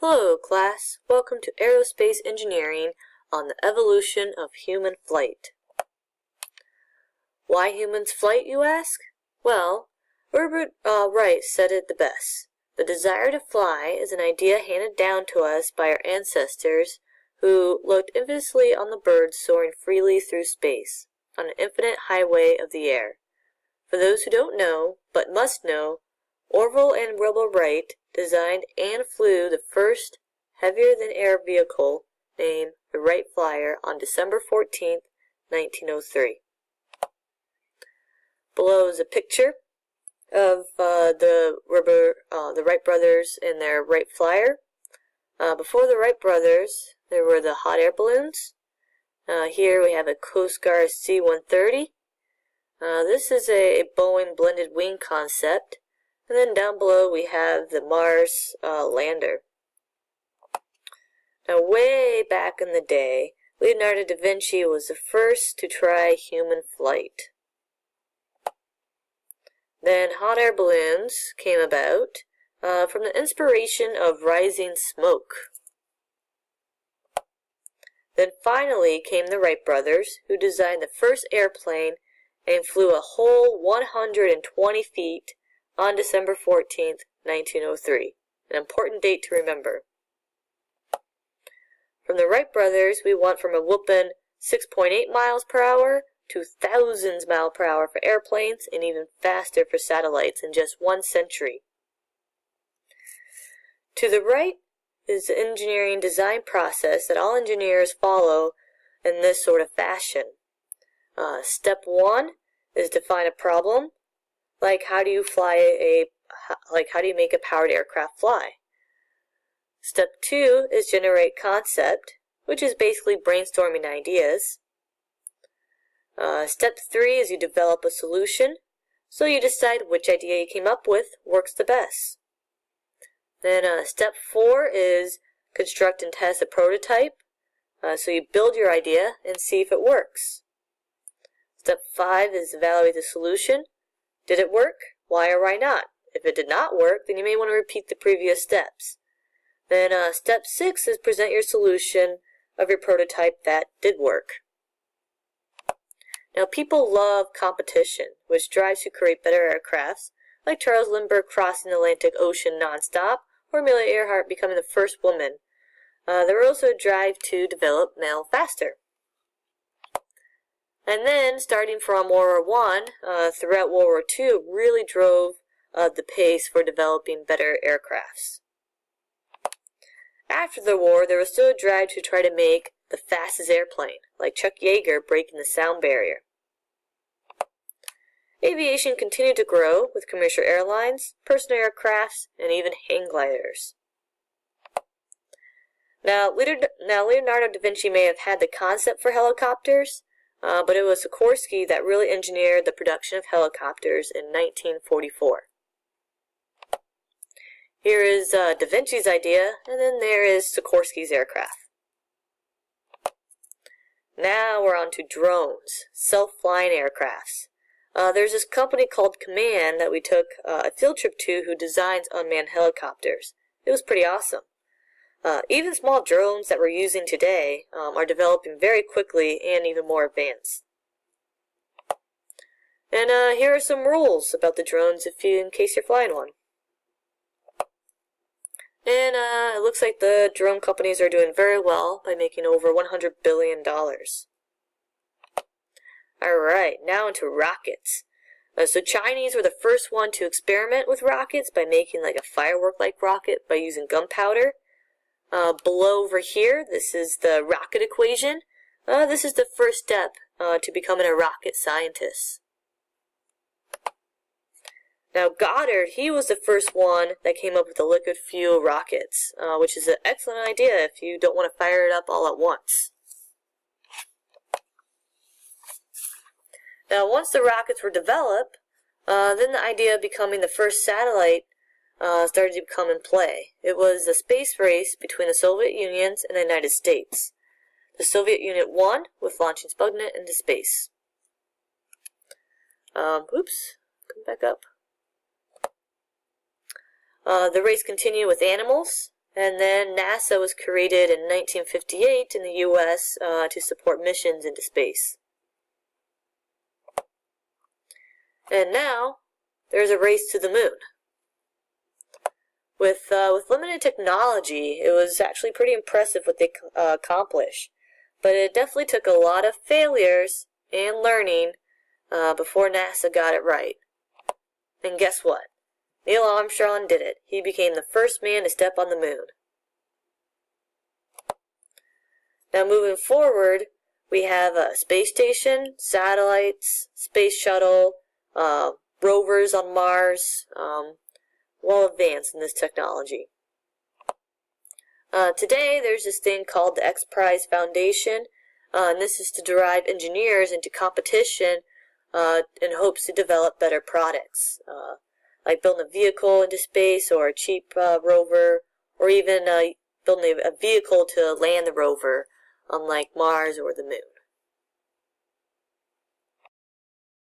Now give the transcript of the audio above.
Hello, class. Welcome to Aerospace Engineering on the evolution of human flight. Why humans flight, you ask? Well, Herbert Wright said it the best. The desire to fly is an idea handed down to us by our ancestors who looked enviously on the birds soaring freely through space, on an infinite highway of the air. For those who don't know, but must know, Orville and Wilbur Wright designed and flew the first heavier-than-air vehicle named the Wright Flyer on December 14, 1903. Below is a picture of the Wright brothers in their Wright Flyer. Before the Wright brothers, there were the hot air balloons. Here we have a Coast Guard C-130. This is a Boeing blended wing concept. And then down below we have the Mars lander. Now way back in the day, Leonardo da Vinci was the first to try human flight. Then hot air balloons came about from the inspiration of rising smoke. Then finally came the Wright brothers, who designed the first airplane and flew a whole 120 feet on December 14, 1903, an important date to remember. From the Wright brothers, we went from a whooping 6.8 miles per hour to thousands miles per hour for airplanes and even faster for satellites in just 1 century. To the right is the engineering design process that all engineers follow in this sort of fashion. Step 1 is define a problem. Like how do you make a powered aircraft fly? Step 2 is generate concept, which is basically brainstorming ideas. Step 3 is you develop a solution, so you decide which idea you came up with works the best. Then step 4 is construct and test a prototype, so you build your idea and see if it works. Step 5 is evaluate the solution. Did it work? Why or why not? If it did not work, then you may want to repeat the previous steps. Then step 6 is present your solution of your prototype that did work. Now people love competition, which drives to create better aircrafts, like Charles Lindbergh crossing the Atlantic Ocean nonstop, or Amelia Earhart becoming the first woman. There was also a drive to develop mail faster. And then, starting from World War I, throughout World War II, really drove the pace for developing better aircrafts. After the war, there was still a drive to try to make the fastest airplane, like Chuck Yeager breaking the sound barrier. Aviation continued to grow with commercial airlines, personal aircrafts, and even hang gliders. Now, Leonardo da Vinci may have had the concept for helicopters, but it was Sikorsky that really engineered the production of helicopters in 1944. Here is Da Vinci's idea, and then there is Sikorsky's aircraft. Now we're on to drones, self-flying aircrafts. There's this company called Kaman that we took a field trip to who designs unmanned helicopters. It was pretty awesome. Even small drones that we're using today are developing very quickly and even more advanced. And here are some rules about the drones in case you're flying one. And it looks like the drone companies are doing very well by making over $100 billion. Alright, now into rockets. So Chinese were the first one to experiment with rockets by making like a firework-like rocket by using gunpowder. Below over here, this is the rocket equation. This is the first step to becoming a rocket scientist. Now Goddard, he was the first one that came up with the liquid fuel rockets, which is an excellent idea if you don't want to fire it up all at once. Now once the rockets were developed, then the idea of becoming the first satellite started to come in play. It was a space race between the Soviet Union and the United States. The Soviet Union won with launching Sputnik into space. Come back up. The race continued with animals. And then NASA was created in 1958 in the U.S. To support missions into space. And now, there's a race to the moon. With limited technology, it was actually pretty impressive what they accomplished. But it definitely took a lot of failures and learning before NASA got it right. And guess what? Neil Armstrong did it. He became the first man to step on the moon. Now moving forward, we have a space station, satellites, space shuttle, rovers on Mars, well advanced in this technology. Today, there's this thing called the X Prize Foundation, and this is to drive engineers into competition in hopes to develop better products, like building a vehicle into space or a cheap rover, or even building a vehicle to land the rover, unlike Mars or the moon.